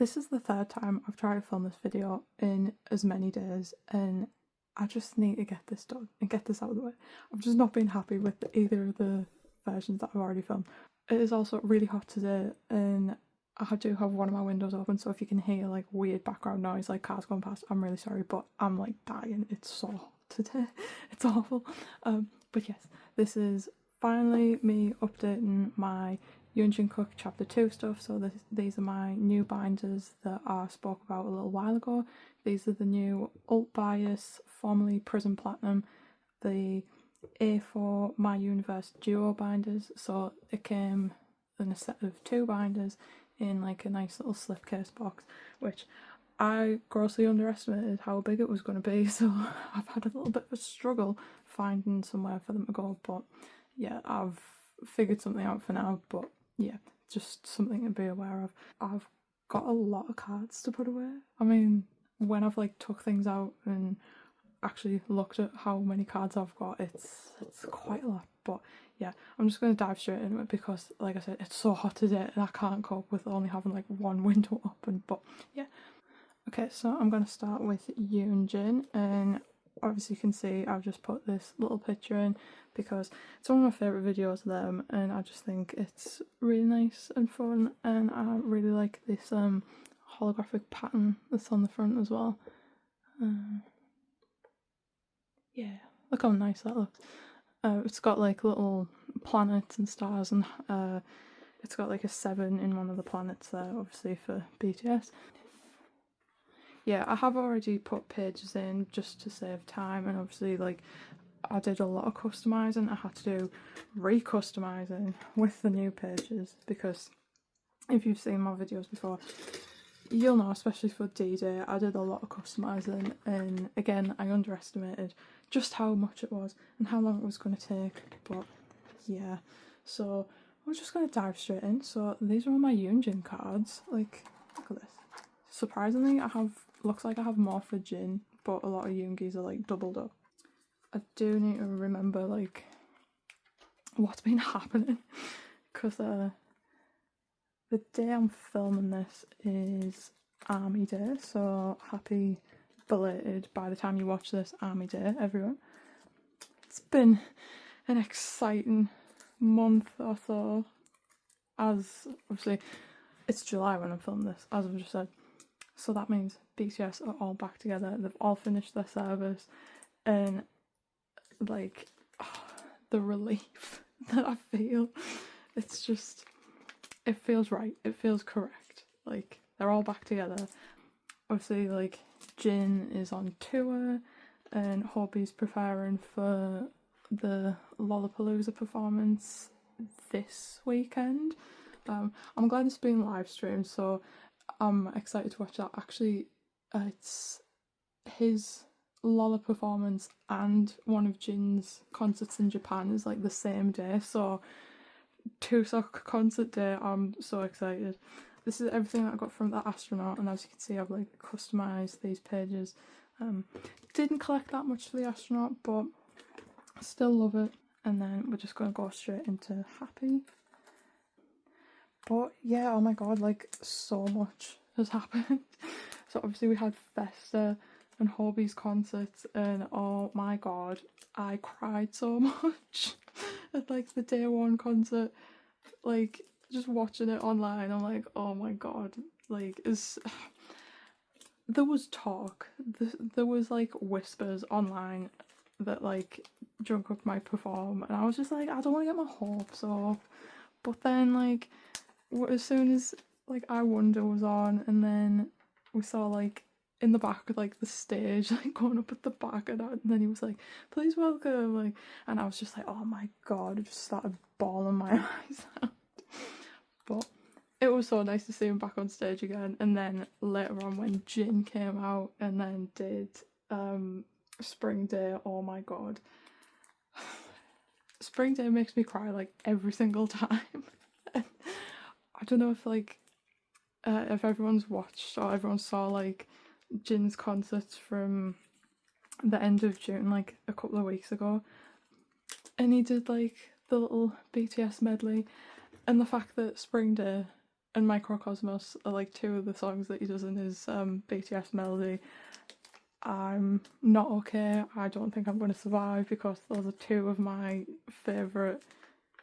This is the third time I've tried to film this video in as many days, and I just need to get this done and get this out of the way. I've just not been happy with either of the versions that I've already filmed. It is also really hot today, and I do have one of my windows open, so if you can hear like weird background noise like cars going past, I'm really sorry, but I'm like dying. It's so hot today. It's awful. But yes, this is finally me updating my YoonJinKook Ch.2 stuff. So these are my new binders that I spoke about a little while ago. These are the new UltBias, formerly Prism Platinum, the A4 MyUniverse Duo binders. So it came in a set of 2 binders in like a nice little slipcase box, which I grossly underestimated how big it was going to be, so I've had a little bit of a struggle finding somewhere for them to go, but yeah, I've figured something out for now. But yeah, just something to be aware of. I've got a lot of cards to put away. I mean, when I've like took things out and actually looked at how many cards I've got, it's quite a lot. But yeah, I'm just going to dive straight into it because, like I said, it's so hot today and I can't cope with only having like one window open. But yeah. Okay, so I'm going to start with YoonJin, and obviously you can see I've just put this little picture in because it's one of my favourite videos of them, and I just think it's really nice and fun, and I really like this holographic pattern that's on the front as well. Yeah, look how nice that looks. It's got like little planets and stars, and it's got like a 7 in one of the planets there, obviously for BTS. Yeah, I have already put pages in just to save time, and obviously like I did a lot of customizing. I had to do re-customizing with the new pages because if you've seen my videos before, you'll know, especially for D-Day, I did a lot of customizing, and again I underestimated just how much it was and how long it was going to take. But yeah, so we're just going to dive straight in. So these are all my YoonJin cards. Like, look at this. Surprisingly, looks like I have more for Jin, but a lot of Yoongis are like doubled up. I do need to remember like what's been happening because the day I'm filming this is Army Day, so happy belated by the time you watch this Army Day, everyone. It's been an exciting month or so, as obviously it's July when I'm filming this, as I've just said. So that means BTS are all back together, they've all finished their service, and like, the relief that I feel, it's just, it feels right, it feels correct. Like, they're all back together. Obviously, like, Jin is on tour, and Hobie's preparing for the Lollapalooza performance this weekend. I'm glad it's been live streamed, so I'm excited to watch that. Actually, it's his Lolla performance and one of Jin's concerts in Japan is like the same day, so Tusok concert day. I'm so excited. This is everything that I got from the astronaut, and as you can see I've like customized these pages. Didn't collect that much for the astronaut, but I still love it. And then we're just going to go straight into Happy. But yeah, oh my god, like so much has happened. So obviously we had Festa and Hobie's concerts, and oh my god, I cried so much at like the day 1 concert. Like, just watching it online, I'm like, oh my god, like, there was talk, there was like whispers online that like Jungkook might perform, and I was just like, I don't want to get my hopes up. But then like, as soon as like I Wonder was on, and then we saw like in the back with like the stage like going up at the back, and then he was like, please welcome, like, and I was just like, oh my god, I just started bawling my eyes out. But it was so nice to see him back on stage again. And then later on when Jin came out and then did Spring Day, oh my god, Spring Day makes me cry like every single time. I don't know if like if everyone's watched or everyone saw like Jin's concerts from the end of June, like a couple of weeks ago, and he did like the little BTS medley, and the fact that Spring Day and Microcosmos are like two of the songs that he does in his BTS melody. I'm not okay. I don't think I'm going to survive because those are two of my favourite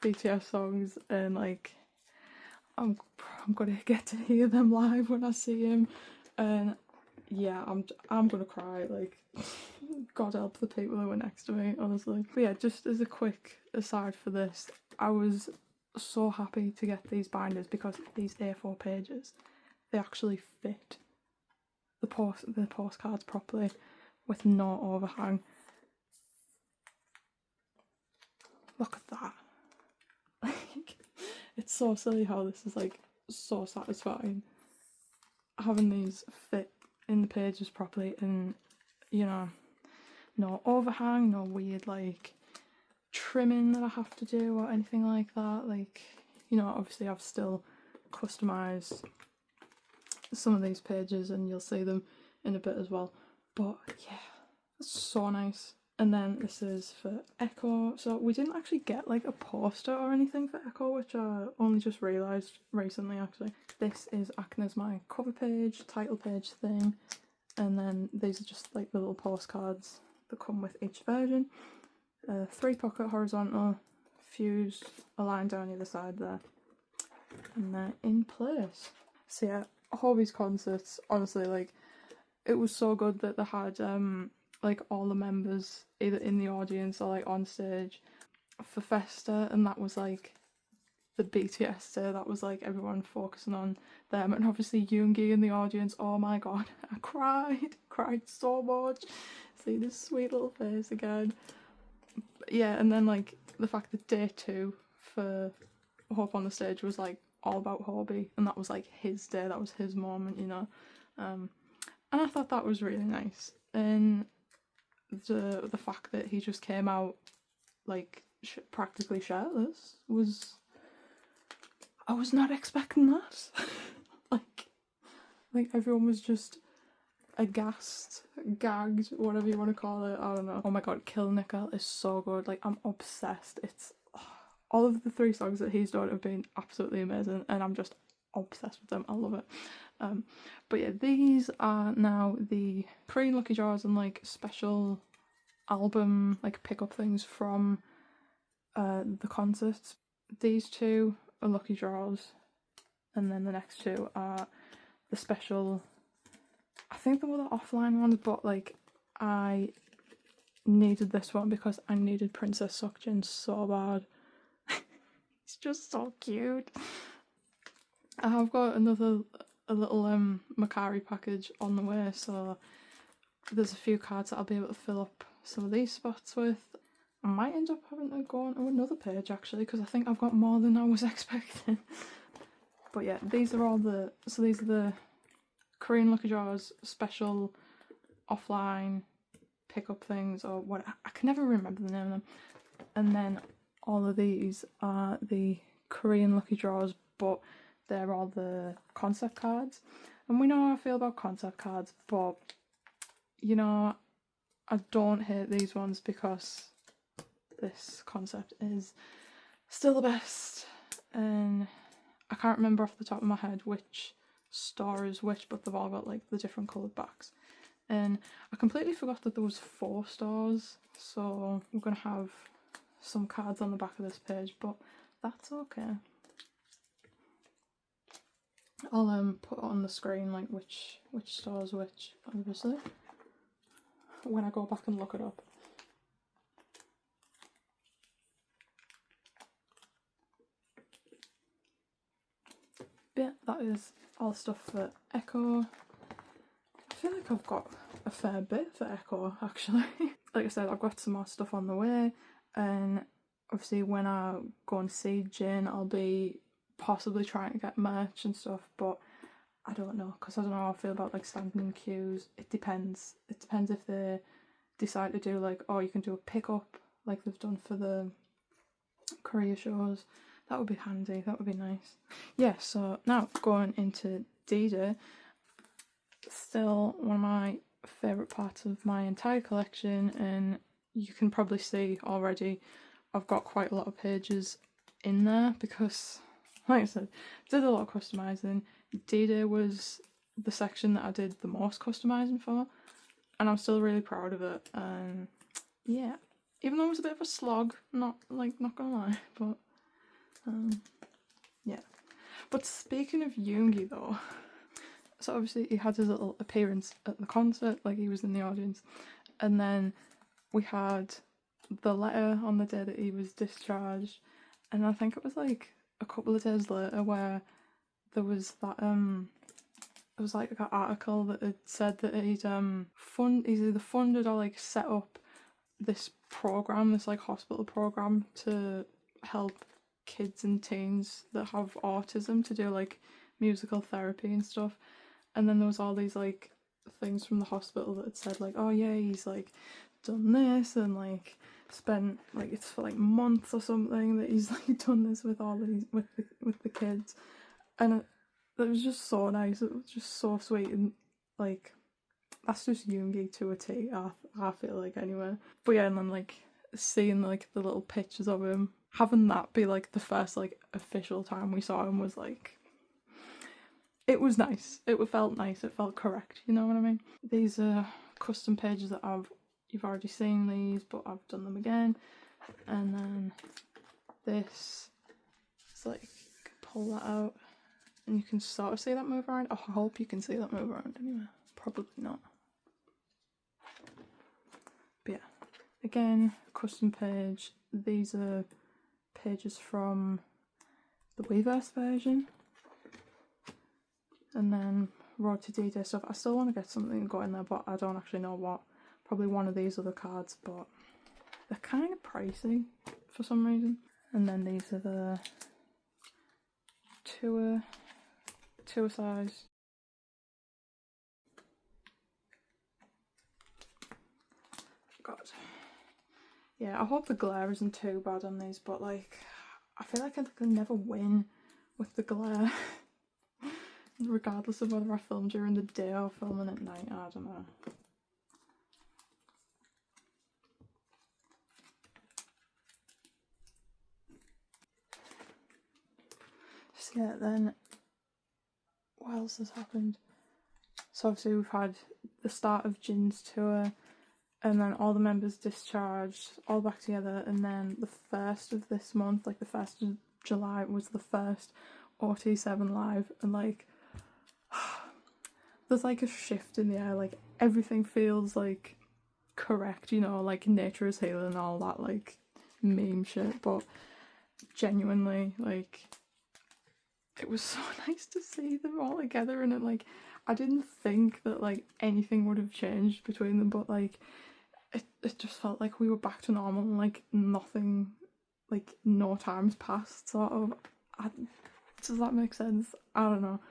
BTS songs, and like I'm gonna get to hear them live when I see him, and yeah, I'm gonna cry. Like, God help the people who were next to me, honestly. But yeah, just as a quick aside for this, I was so happy to get these binders because these A4 pages, they actually fit the postcards properly with no overhang. Look at that. Like, it's so silly how this is like so satisfying, having these fit in the pages properly, and you know, no overhang, no weird like trimming that I have to do or anything like that. Like, you know, obviously I've still customized some of these pages and you'll see them in a bit as well, but yeah, that's so nice. And then this is for Echo. So we didn't actually get like a poster or anything for Echo, which I only just realised recently actually. This is acting as my cover page, title page thing, and then these are just like the little postcards that come with each version. 3-pocket horizontal, fused, a line down either side there, and they're in place. So yeah, Hobie's concerts, honestly, like, it was so good that they had like all the members either in the audience or like on stage for Festa, and that was like the BTS day. That was like everyone focusing on them, and obviously Yoongi in the audience. Oh my god, I cried so much. See this sweet little face again. But yeah, and then like the fact that day 2 for Hope on the stage was like all about Hobie, and that was like his day, that was his moment, you know. And I thought that was really nice. And the fact that he just came out like practically shirtless was, I was not expecting that. like everyone was just aghast, gagged, whatever you want to call it. I don't know. Oh my god, Kill Nickel is so good. Like, I'm obsessed. It's all of the 3 songs that he's done have been absolutely amazing, and I'm just obsessed with them. I love it. But yeah, these are now the Korean lucky draws and like special album like pick-up things from the concerts. These 2 are lucky draws, and then the next 2 are the special, I think they were the offline ones, but like I needed this one because I needed Princess Seokjin so bad. It's just so cute. I have got a little Macari package on the way, so there's a few cards that I'll be able to fill up some of these spots with. I might end up having to go on to another page actually, because I think I've got more than I was expecting. But yeah, these are the Korean lucky draws special offline pickup things, or what, I can never remember the name of them. And then all of these are the Korean lucky draws, but they're all the concept cards. And we know how I feel about concept cards, but you know, I don't hate these ones because this concept is still the best. And I can't remember off the top of my head which star is which, but they've all got like the different coloured backs. And I completely forgot that there was 4 stars, so we're gonna have some cards on the back of this page, but that's okay. I'll put on the screen like which star is which, obviously, when I go back and look it up. But yeah, that is all stuff for Echo. I feel like I've got a fair bit for Echo actually. Like I said, I've got some more stuff on the way, and obviously when I go and see Jin, I'll be possibly trying to get merch and stuff, but I don't know, because I don't know how I feel about like standing in queues. It depends if they decide to do like, oh, you can do a pick-up like they've done for the Korea shows. That would be handy, that would be nice. Yeah, so now going into D-Day, still one of my favourite parts of my entire collection, and you can probably see already I've got quite a lot of pages in there because like I said, did a lot of customising. D-Day was the section that I did the most customising for, and I'm still really proud of it. And yeah, even though it was a bit of a slog, not gonna lie, but yeah. But speaking of Yoongi though, so obviously he had his little appearance at the concert, like he was in the audience, and then we had the letter on the day that he was discharged, and I think it was like a couple of days later where there was that it was like an article that had said that he's either funded or like set up this program, this like hospital program to help kids and teens that have autism to do like musical therapy and stuff. And then there was all these like things from the hospital that had said like, oh yeah, he's like done this and like spent like it's for like months or something that he's like done this with all these with the kids, and it was just so nice. It was just so sweet, and like that's just Yoongi to a T. I feel like anyway. But yeah, and then like seeing like the little pictures of him, having that be like the first like official time we saw him was like, it was nice. It felt nice. It felt correct. You know what I mean? These are custom pages that you've already seen these, but I've done them again. And then this, it's like you can pull that out, and you can sort of see that move around. Oh, I hope you can see that move around anyway. Probably not. But yeah, again, custom page. These are pages from the Weverse version. And then Road to D-Day stuff. I still want to get something going there, but I don't actually know what. Probably one of these other cards, but they're kind of pricey for some reason. And then these are the tour size. God. Yeah, I hope the glare isn't too bad on these, but like, I feel like I can never win with the glare. Regardless of whether I film during the day or filming at night, I don't know. So yeah, then what else has happened? So obviously we've had the start of Jin's tour, and then all the members discharged, all back together, and then the 1st of this month, like the 1st of July, was the first OT7 live, and like there's like a shift in the air, like everything feels like correct, you know, like nature is healing and all that like meme shit, but genuinely like it was so nice to see them all together, and it like I didn't think that like anything would have changed between them, but like it just felt like we were back to normal and like nothing, like no time's passed sort of. Does that make sense? I don't know.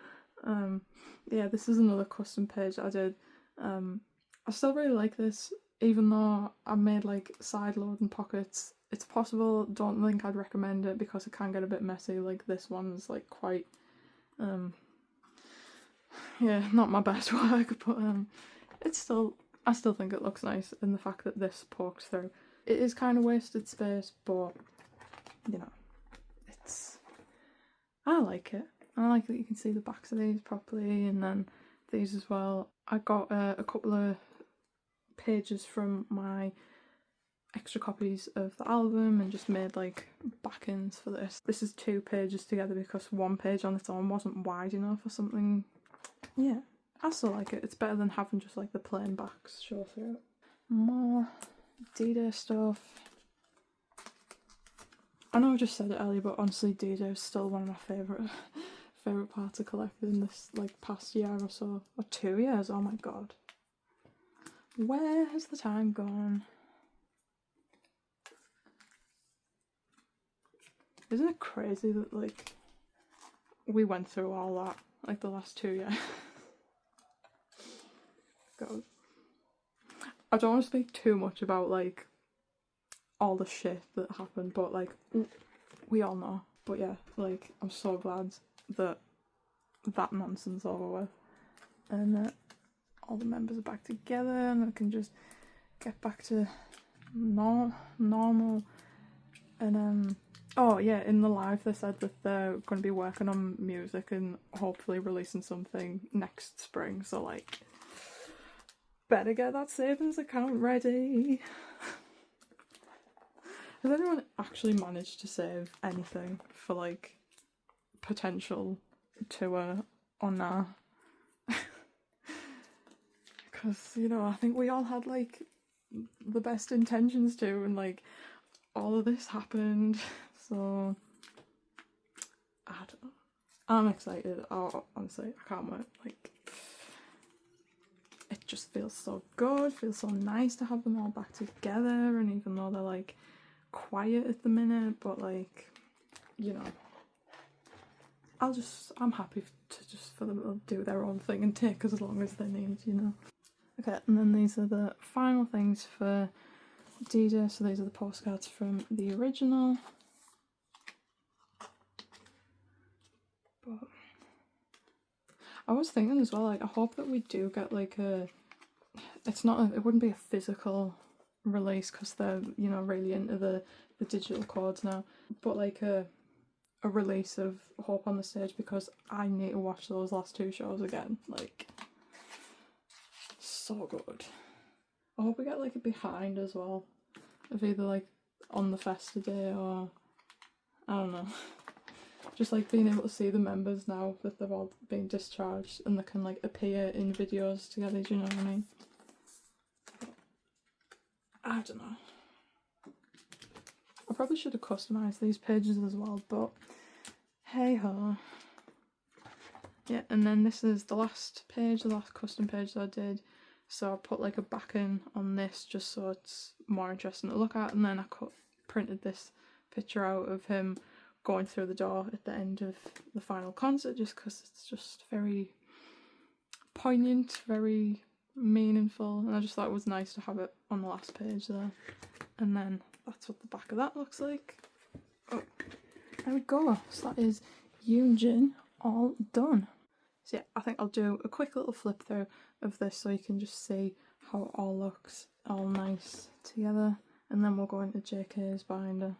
Yeah, this is another custom page that I did. I still really like this, even though I made like side loading pockets. It's possible, don't think I'd recommend it because it can get a bit messy. Like this one's like quite yeah, not my best work, but it's still, I still think it looks nice, and the fact that this pokes through. It is kind of wasted space, but you know, I like it. I like that you can see the backs of these properly, and then these as well. I got a couple of pages from my extra copies of the album and just made like back-ends for this. This is 2 pages together because one page on its own wasn't wide enough or something. Yeah, I still like it. It's better than having just like the plain backs show through. More D-Day stuff. I know I just said it earlier, but honestly D-Day is still one of my favourite parts of collecting this like past year or so. Or 2 years, oh my god. Where has the time gone? Isn't it crazy that like we went through all that like the last 2 years? God. I don't want to speak too much about like all the shit that happened, but like we all know. But yeah, like I'm so glad that that nonsense is over with, and that all the members are back together, and I can just get back to normal. And Oh yeah, in the live they said that they're going to be working on music and hopefully releasing something next spring, so like, better get that savings account ready. Has anyone actually managed to save anything for like potential tour on that? Because, you know, I think we all had like the best intentions to, and like all of this happened, so I don't know. I'm excited. Oh, honestly, I can't wait. Like, it just feels so good, feels so nice to have them all back together, and even though they're like quiet at the minute, but like, you know, I'm happy to just for them to do their own thing and take as long as they need, you know. Okay, and then these are the final things for D-Day, so these are the postcards from the original. But I was thinking as well, like, I hope that we do get like a, it wouldn't be a physical release because they're, you know, really into the digital codes now, but like a release of Hope on the Stage, because I need to watch those last two shows again. Like, so good. I hope we get like a behind as well, of either like on the festa day or I don't know. Just like being able to see the members now that they've all been discharged and they can like appear in videos together, do you know what I mean? I don't know. I probably should have customised these pages as well, but hey ho. Yeah, and then this is the last page, the last custom page that I did. So I put like a backing on this just so it's more interesting to look at, and then I printed this picture out of him going through the door at the end of the final concert, just because it's just very poignant, very meaningful, and I just thought it was nice to have it on the last page there. And then that's what the back of that looks like. Oh, there we go. So that is YoonJin all done. So yeah, I think I'll do a quick little flip through of this so you can just see how it all looks all nice together, and then we'll go into JK's binder.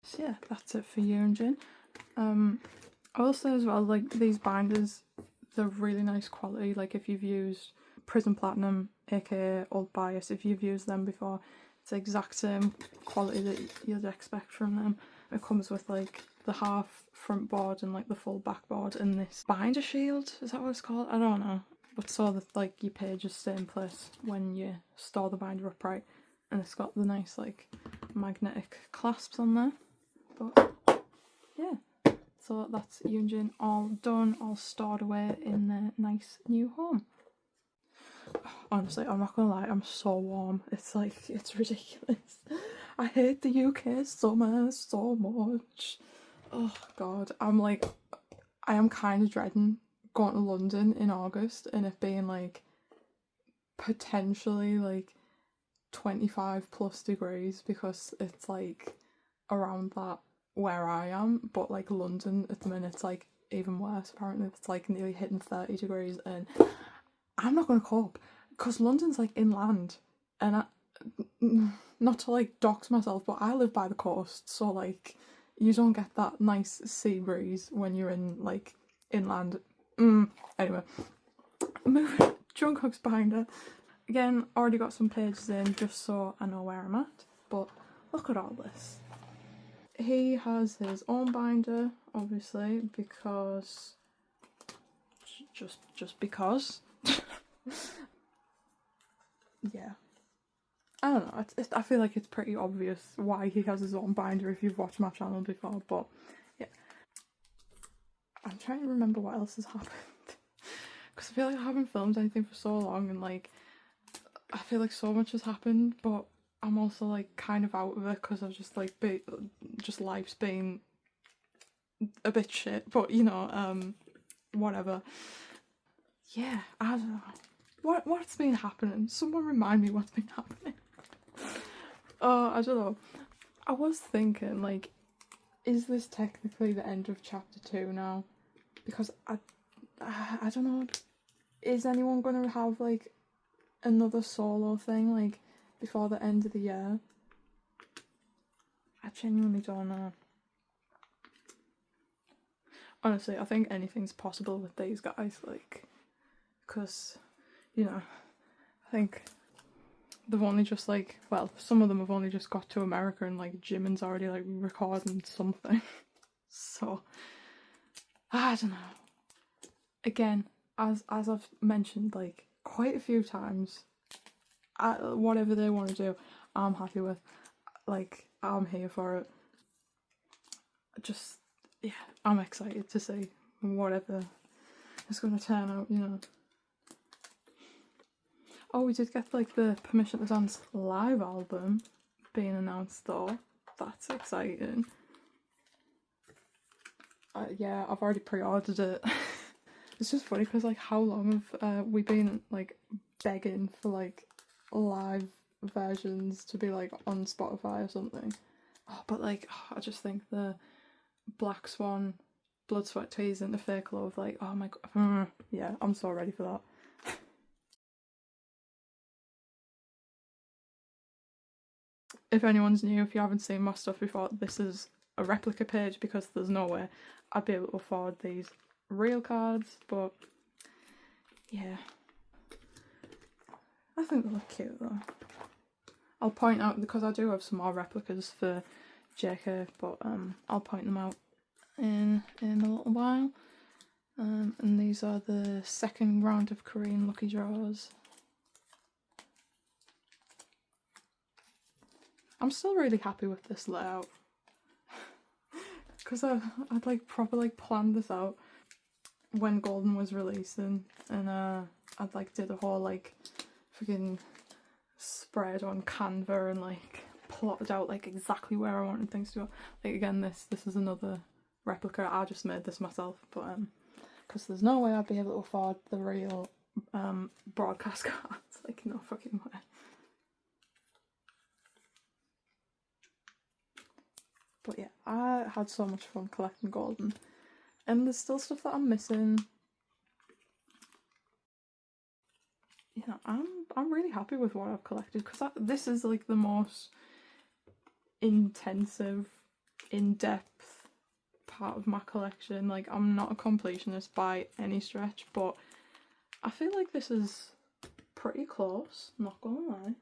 So yeah, that's it for YoonJin. I will say as well, like, these binders, they're really nice quality. Like, if you've used Prism Platinum, aka UltBias, if you've used them before, it's the exact same quality that you'd expect from them. It comes with like the half front board and like the full back board and this binder shield, is that what it's called? I don't know. But so that like your pages stay in place when you store the binder upright, and it's got the nice like magnetic clasps on there. But yeah, so that's YoonJin all done, all stored away in their nice new home. Honestly, I'm not gonna lie, I'm so warm. It's like, it's ridiculous. I hate the UK summer so much. Oh god, I am kind of dreading going to London in August and it being like potentially like 25 plus degrees, because it's like around that where I am, but like London at the minute it's like even worse. Apparently it's like nearly hitting 30 degrees and I'm not gonna cope, because London's like inland, and not to like dox myself, but I live by the coast, so like you don't get that nice sea breeze when you're in like inland. Anyway, moving Jungkook's binder. Again, already got some pages in just so I know where I'm at, but look at all this. He has his own binder, obviously, because just because. Yeah, I don't know, I feel like it's pretty obvious why he has his own binder if you've watched my channel before, but yeah. I'm trying to remember what else has happened, because I feel like I haven't filmed anything for so long, and like I feel like so much has happened, but I'm also like kind of out of it because I've just like just life's been a bit shit, but you know, whatever. Yeah, I don't know. What's been happening? Someone remind me what's been happening. I don't know. I was thinking, like, is this technically the end of chapter 2 now? Because I don't know, is anyone gonna have, like, another solo thing, like, before the end of the year? I genuinely don't know. Honestly, I think anything's possible with these guys, like, because, you know, I think they've only just, like, well, some of them have only just got to America and, like, Jimin's already, like, recording something. So, I don't know. Again, as I've mentioned, like, quite a few times, whatever they want to do, I'm happy with. Like, I'm here for it. Just, yeah, I'm excited to see whatever is going to turn out, you know. Oh, we did get, like, the Permission to Dance live album being announced though. That's exciting. Yeah, I've already pre-ordered it. It's just funny because, like, how long have we been, like, begging for, like, live versions to be, like, on Spotify or something. Oh, but, like, I just think the Black Swan, Blood, Sweat, Tears and the Fake Love, like, oh my god. Yeah, I'm so ready for that. If anyone's new, if you haven't seen my stuff before, this is a replica page because there's no way I'd be able to afford these real cards, but yeah. I think they look cute though. I'll point out, because I do have some more replicas for JK, but I'll point them out in a little while. And these are the second round of Korean lucky draws. I'm still really happy with this layout because I'd like proper like planned this out when Golden was releasing, and I'd like did a whole like freaking spread on Canva and like plotted out like exactly where I wanted things to go. Like again, this is another replica. I just made this myself, but because there's no way I'd be able to afford the real broadcast cards. Like no fucking way. But yeah, I had so much fun collecting Golden, and there's still stuff that I'm missing. You know, I'm really happy with what I've collected because this is like the most intensive, in-depth part of my collection. Like, I'm not a completionist by any stretch, but I feel like this is pretty close, not gonna lie.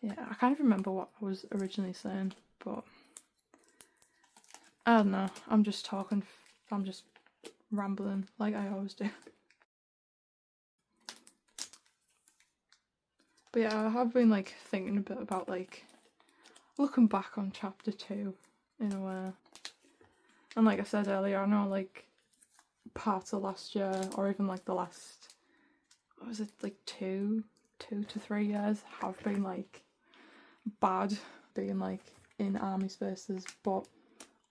Yeah, I can't even remember what I was originally saying, but I don't know, I'm just talking, I'm just rambling like I always do. But yeah, I have been like thinking a bit about like looking back on chapter 2 in a way. And like I said earlier, I know like parts of last year, or even like the last, what was it, like 2 to 3 years have been like bad, being like in army spaces, but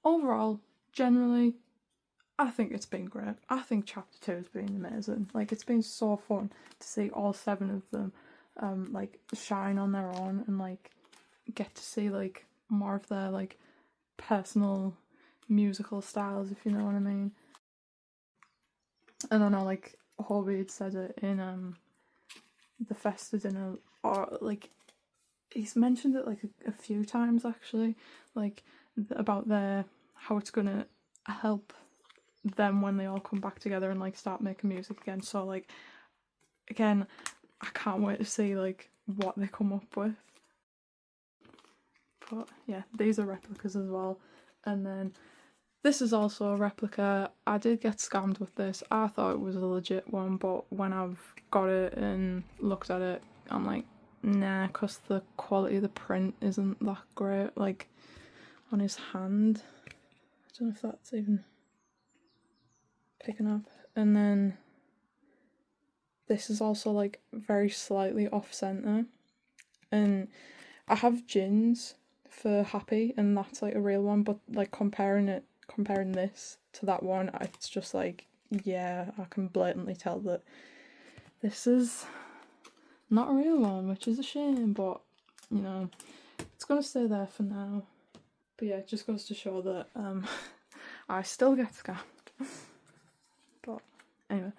overall, generally, I think it's been great. I think chapter 2 has been amazing. Like, it's been so fun to see all 7 of them like shine on their own and like get to see like more of their like personal musical styles, if you know what I mean. And I know like Hobie had said it in the Festa dinner, or like he's mentioned it like a few times actually, like about how it's gonna help them when they all come back together and like start making music again. So like again, I can't wait to see like what they come up with. But yeah, these are replicas as well. And then this is also a replica. I did get scammed with this. I thought it was a legit one, but when I've got it and looked at it, I'm like, nah, because the quality of the print isn't that great. Like on his hand, I don't know if that's even picking up. And then this is also like very slightly off center, and I have Jin's for Happy, and that's like a real one, but like comparing this to that one, it's just like, yeah, I can blatantly tell that this is not a real one, which is a shame, but you know, it's gonna stay there for now. But yeah, it just goes to show that I still get scammed. But anyway,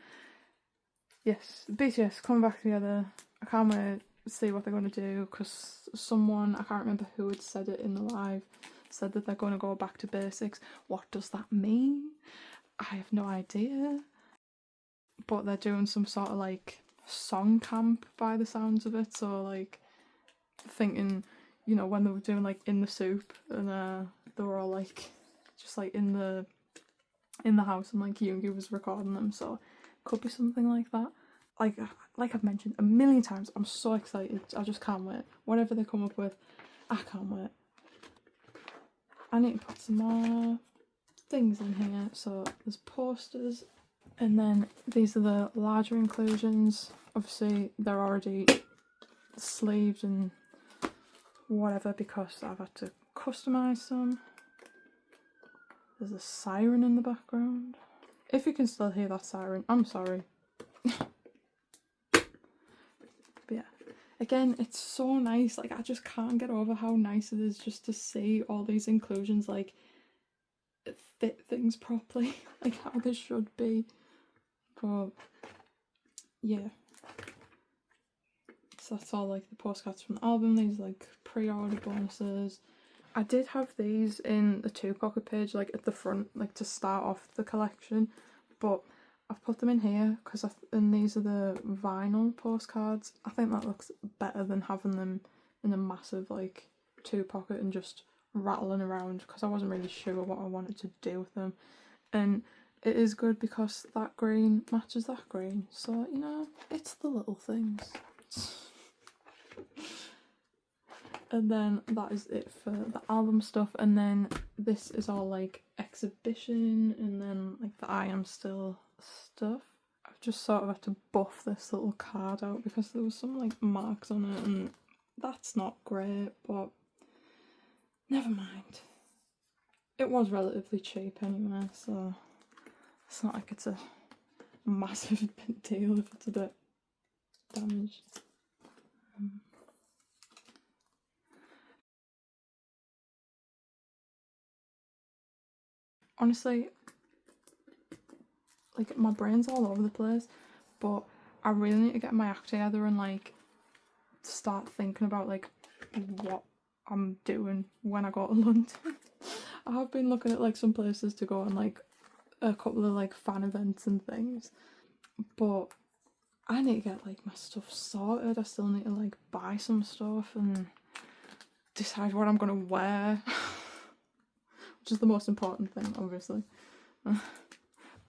yes, BTS coming back together. I can't wait to see what they're going to do, because someone, I can't remember who had said it in the live, said that they're going to go back to basics. What does that mean? I have no idea. But they're doing some sort of like song camp by the sounds of it, so like thinking, you know, when they were doing like In the Soup, and they were all like just like in the house, and like Yoongi was recording them, so could be something like that. Like I've mentioned a million times, I'm so excited. I just can't wait. Whatever they come up with, I can't wait. I need to put some more things in here. So there's posters, and then these are the larger inclusions. Obviously they're already sleeved and whatever because I've had to customise some. There's a siren in the background. If you can still hear that siren, I'm sorry. But yeah, again, it's so nice. Like, I just can't get over how nice it is just to see all these inclusions like fit things properly, like how they should be. But yeah, so that's all like the postcards from the album. These like pre-order bonuses. I did have these in the 2 pocket page, like at the front, like to start off the collection, but I've put them in here because and these are the vinyl postcards. I think that looks better than having them in a massive like 2 pocket and just rattling around, because I wasn't really sure what I wanted to do with them. And it is good because that green matches that green, so you know, it's the little things. And then that is it for the album stuff, and then this is all like exhibition, and then like the I Am Still stuff. I've just sort of had to buff this little card out because there was some like marks on it, and that's not great, but never mind. It was relatively cheap anyway, so it's not like it's a massive big deal if it's a bit damaged. Honestly, like my brain's all over the place, but I really need to get my act together and like start thinking about like what I'm doing when I go to London. I have been looking at like some places to go and like a couple of like fan events and things, but I need to get like my stuff sorted. I still need to like buy some stuff and decide what I'm gonna wear, which is the most important thing, obviously.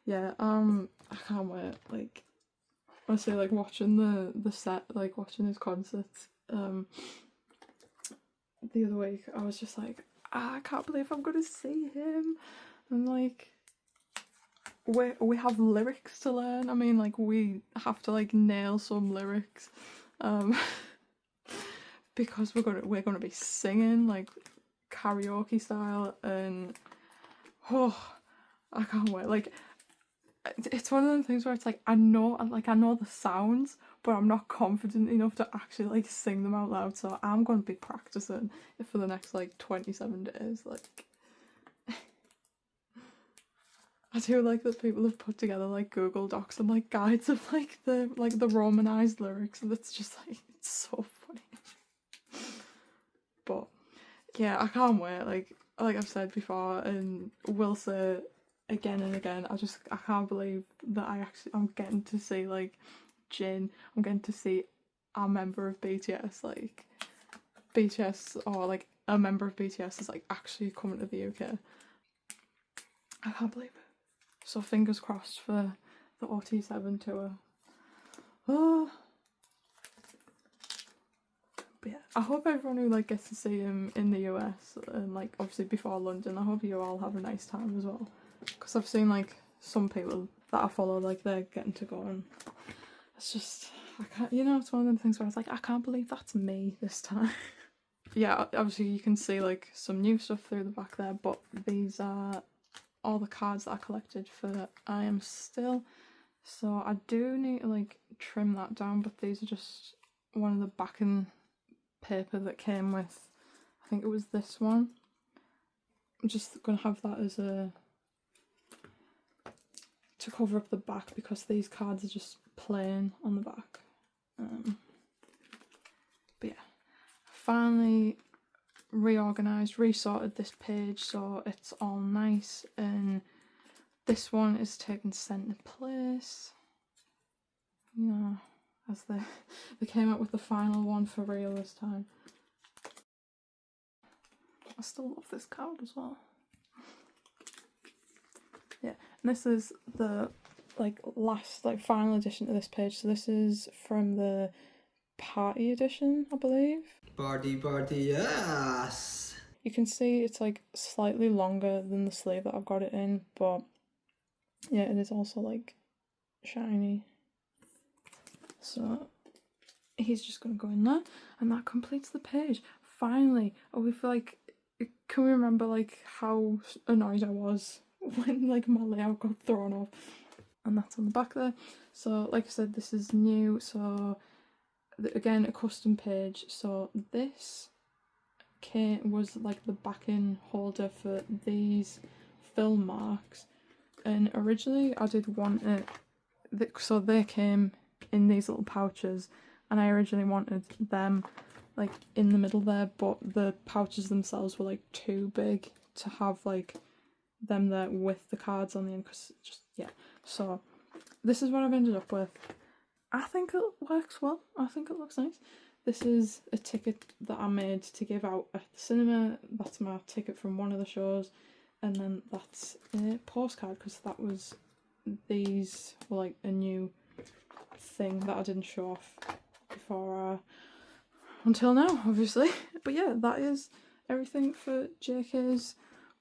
Yeah, I can't wait. Like, honestly, like watching the set, like watching his concerts, the other week, I was just like, I can't believe I'm gonna see him, and like, we have lyrics to learn. I mean, like, we have to like nail some lyrics, because we're gonna be singing like karaoke style, and oh, I can't wait. Like, it's one of those things where it's like I know the sounds, but I'm not confident enough to actually like sing them out loud, so I'm going to be practicing for the next like 27 days. Like, I do like that people have put together like Google Docs and like guides of like the romanized lyrics, and it's just like, it's so funny. But yeah, I can't wait. Like I've said before, and will say again and again, I can't believe that I'm getting to see like Jin. I'm getting to see a member of BTS, like BTS, or like a member of BTS is like actually coming to the UK. I can't believe it. So fingers crossed for the OT7 tour. Oh. But yeah, I hope everyone who like gets to see him in the US and like obviously before London, I hope you all have a nice time as well. Because I've seen like some people that I follow, like they're getting to go, and it's just, I can't, you know, it's one of them things where I was like, I can't believe that's me this time. Yeah, obviously you can see like some new stuff through the back there, but these are all the cards that I collected for I Am Still. So I do need to like trim that down, but these are just one of the backing paper that came with, I think it was this one. I'm just going to have that as a, to cover up the back, because these cards are just plain on the back. But yeah, finally reorganised, resorted this page so it's all nice, and this one is taking centre place. You know, as they came out with the final one for real this time. I still love this card as well. Yeah, and this is the last final edition to this page. So this is from the party edition, I believe. Party, yes! You can see it's like slightly longer than the sleeve that I've got it in, but yeah, it is also like shiny. So he's just gonna go in there, and that completes the page. Finally, can we remember like how annoyed I was when like my layout got thrown off? And that's on the back there. So like I said, this is new, so again a custom page. So this was like the backing holder for these film marks, and originally I did want it, so they came in these little pouches, and I originally wanted them like in the middle there, but the pouches themselves were like too big to have like them there with the cards on the end, because just, yeah. So this is what I've ended up with. I think it works well. I think it looks nice. This is a ticket that I made to give out at the cinema. That's my ticket from one of the shows, and then that's a postcard, because that was, these were like a new thing that I didn't show off before until now, obviously. But yeah, that is everything for JK's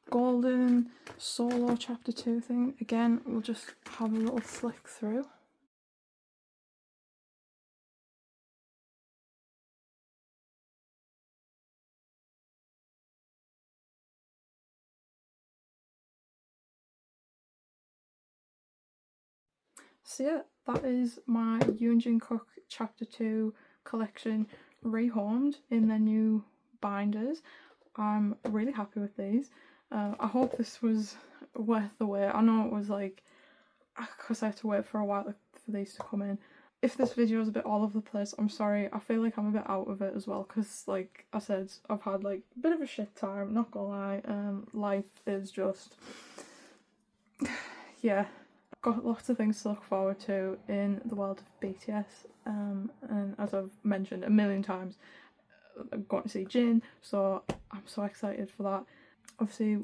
golden solo chapter 2 thing. Again, we'll just have a little flick through. So yeah, that is my YoonJinKook chapter 2 collection rehomed in their new binders. I'm really happy with these. I hope this was worth the wait. I know it was like, because I had to wait for a while for these to come in. If this video is a bit all over the place, I'm sorry. I feel like I'm a bit out of it as well, because like I said, I've had like a bit of a shit time, not gonna lie. Life is just, yeah. Got lots of things to look forward to in the world of BTS, and as I've mentioned a million times, I'm going to see Jin, so I'm so excited for that. Obviously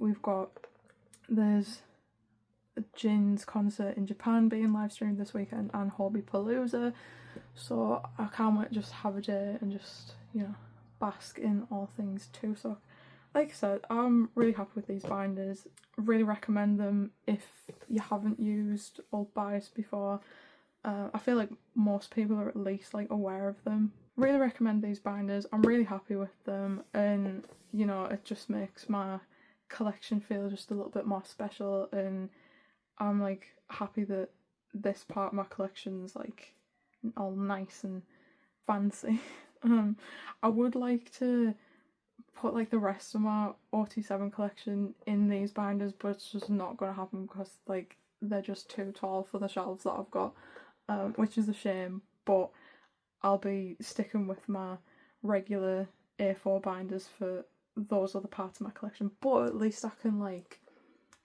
there's Jin's concert in Japan being live streamed this weekend, and Palooza, so I can't wait to just have a day and just, you know, bask in all things Tupac. Like I said, I'm really happy with these binders. Really recommend them if you haven't used UltBias before. I feel like most people are at least like aware of them. Really recommend these binders. I'm really happy with them, and you know, it just makes my collection feel just a little bit more special, and I'm like happy that this part of my collection's like all nice and fancy. I would like to put like the rest of my OT7 collection in these binders, but it's just not gonna happen because like they're just too tall for the shelves that I've got, which is a shame. But I'll be sticking with my regular A4 binders for those other parts of my collection. But at least I can like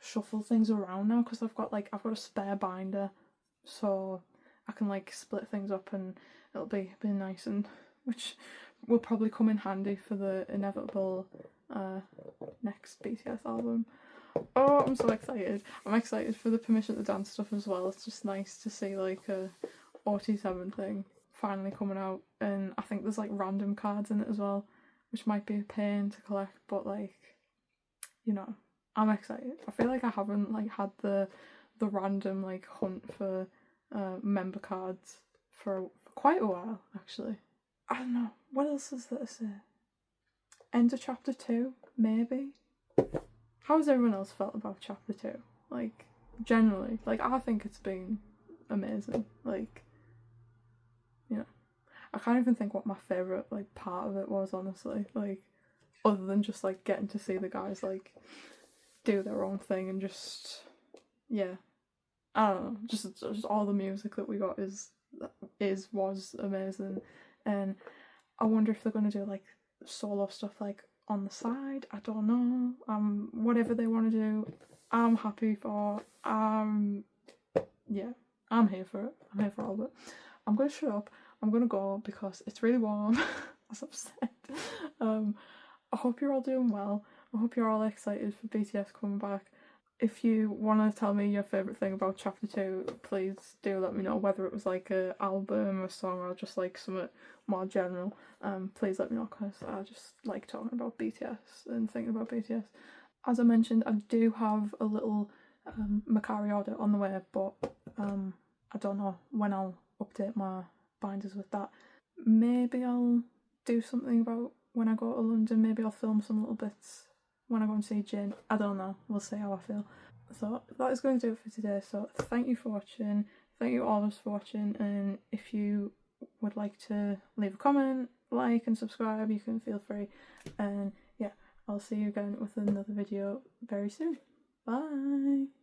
shuffle things around now, because I've got a spare binder, so I can like split things up, and it'll be nice, and which will probably come in handy for the inevitable next BTS album. Oh, I'm so excited. I'm excited for the Permission to Dance stuff as well. It's just nice to see like a OT7 thing finally coming out, and I think there's like random cards in it as well, which might be a pain to collect, but like, you know, I'm excited. I feel like I haven't like had the random like hunt for member cards for quite a while actually. I don't know, what else is there to say? End of chapter 2, maybe? How has everyone else felt about chapter 2? Like, generally, like I think it's been amazing. Like, you know, I can't even think what my favourite like part of it was, honestly. Like, other than just like getting to see the guys like do their own thing and just, yeah, I don't know, just all the music that we got was amazing. And I wonder if they're gonna do like solo stuff like on the side. I don't know. Whatever they want to do, I'm happy for. Yeah, I'm here for it. I'm here for all of it. I'm gonna shut up. I'm gonna go because it's really warm, as I've said. I hope you're all doing well. I hope you're all excited for BTS coming back. If you want to tell me your favourite thing about Chapter 2, please do let me know, whether it was like an album or a song or just like something more general. Please let me know, because I just like talking about BTS and thinking about BTS. As I mentioned, I do have a little Macari order on the way, but I don't know when I'll update my binders with that. Maybe I'll do something about when I go to London. Maybe I'll film some little bits when I go and see Jin. I don't know. We'll see how I feel. So that is going to do it for today. So thank you for watching. Thank you all for watching. And if you would like to leave a comment, like and subscribe, you can feel free. And yeah, I'll see you again with another video very soon. Bye!